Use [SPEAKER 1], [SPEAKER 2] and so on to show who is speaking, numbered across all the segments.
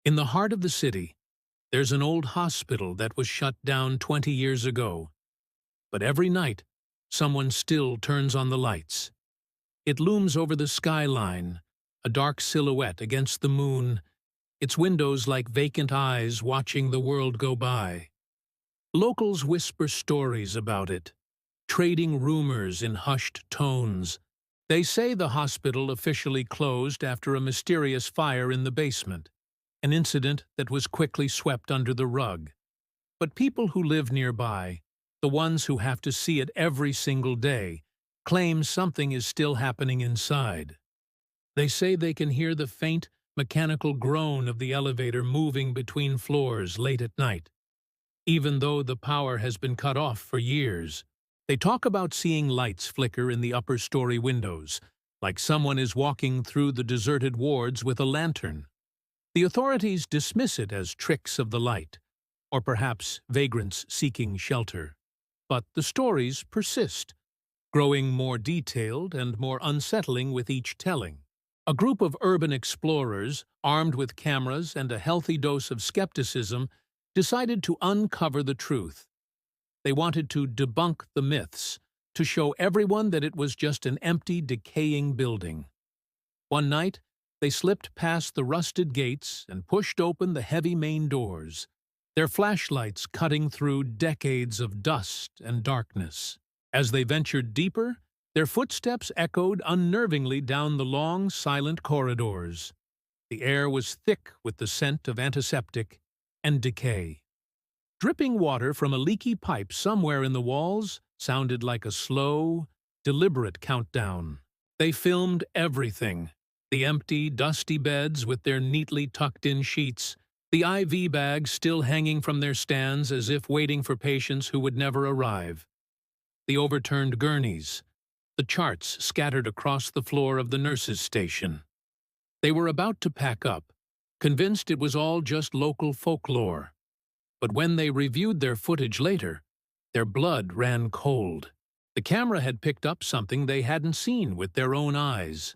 [SPEAKER 1] In the heart of the city, there's an old hospital that was shut down 20 years ago. But every night, someone still turns on the lights. It looms over the skyline, a dark silhouette against the moon, its windows like vacant eyes watching the world go by. Locals whisper stories about it, trading rumors in hushed tones. They say the hospital officially closed after a mysterious fire in the basement, an incident that was quickly swept under the rug. But people who live nearby, the ones who have to see it every single day, claim something is still happening inside. They say they can hear the faint, mechanical groan of the elevator moving between floors late at night, even though the power has been cut off for years. They talk about seeing lights flicker in the upper-story windows, like someone is walking through the deserted wards with a lantern. The authorities dismiss it as tricks of the light, or perhaps vagrants seeking shelter. But the stories persist, growing more detailed and more unsettling with each telling. A group of urban explorers, armed with cameras and a healthy dose of skepticism, decided to uncover the truth. They wanted to debunk the myths, to show everyone that it was just an empty, decaying building. One night, they slipped past the rusted gates and pushed open the heavy main doors, their flashlights cutting through decades of dust and darkness. As they ventured deeper, their footsteps echoed unnervingly down the long, silent corridors. The air was thick with the scent of antiseptic and decay. Dripping water from a leaky pipe somewhere in the walls sounded like a slow, deliberate countdown. They filmed everything: the empty, dusty beds with their neatly tucked-in sheets, the IV bags still hanging from their stands as if waiting for patients who would never arrive, the overturned gurneys, the charts scattered across the floor of the nurses' station. They were about to pack up, convinced it was all just local folklore. But when they reviewed their footage later, their blood ran cold. The camera had picked up something they hadn't seen with their own eyes.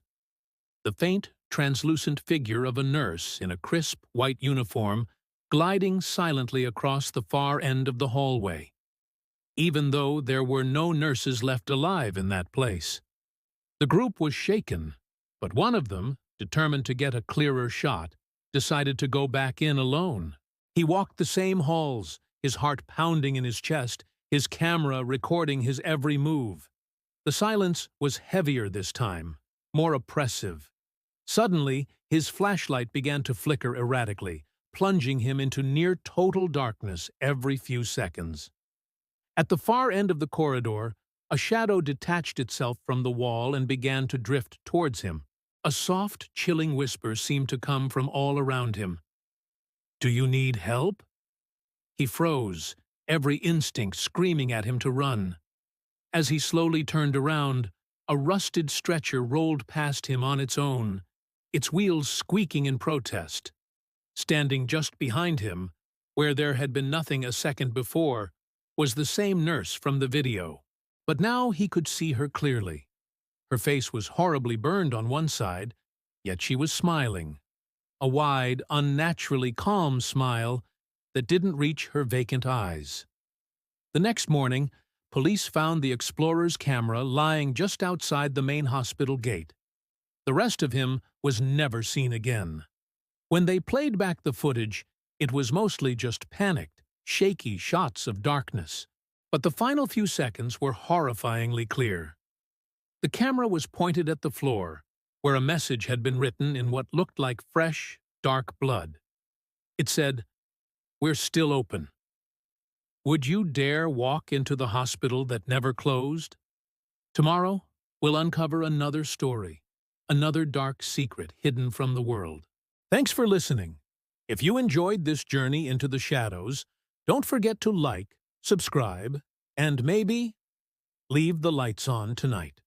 [SPEAKER 1] The faint, translucent figure of a nurse in a crisp, white uniform gliding silently across the far end of the hallway, even though there were no nurses left alive in that place. The group was shaken, but one of them, determined to get a clearer shot, decided to go back in alone. He walked the same halls, his heart pounding in his chest, his camera recording his every move. The silence was heavier this time, more oppressive. Suddenly, his flashlight began to flicker erratically, plunging him into near-total darkness every few seconds. At the far end of the corridor, a shadow detached itself from the wall and began to drift towards him. A soft, chilling whisper seemed to come from all around him. "Do you need help?" He froze, every instinct screaming at him to run. As he slowly turned around, a rusted stretcher rolled past him on its own, its wheels squeaking in protest. Standing just behind him, where there had been nothing a second before, was the same nurse from the video. But now he could see her clearly. Her face was horribly burned on one side, yet she was smiling. A wide, unnaturally calm smile that didn't reach her vacant eyes. The next morning, police found the explorer's camera lying just outside the main hospital gate. The rest of him was never seen again. When they played back the footage, it was mostly just panicked, shaky shots of darkness. But the final few seconds were horrifyingly clear. The camera was pointed at the floor, where a message had been written in what looked like fresh, dark blood. It said, "We're still open. Would you dare walk into the hospital that never closed? Tomorrow, we'll uncover another story, another dark secret hidden from the world." Thanks for listening. If you enjoyed this journey into the shadows, don't forget to like, subscribe, and maybe leave the lights on tonight.